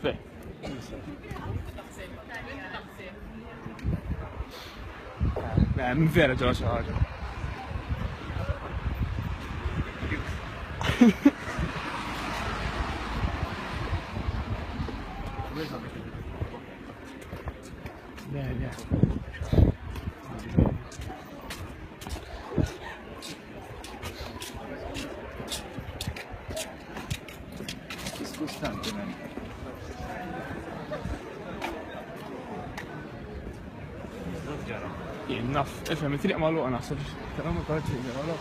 Sì. من فين جوا شهاجة؟ لا لا النف افهم مثلي مالو انا صدق كلام قاعد مالو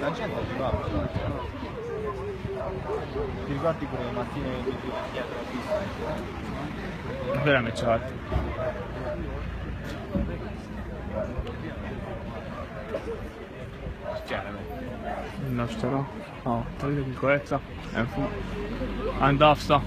La gente arrivava, ti ricordi pure le mattine che ti dietro a vista? veramente ciao النفس ترى اه طريقة الكويسة عند أفصى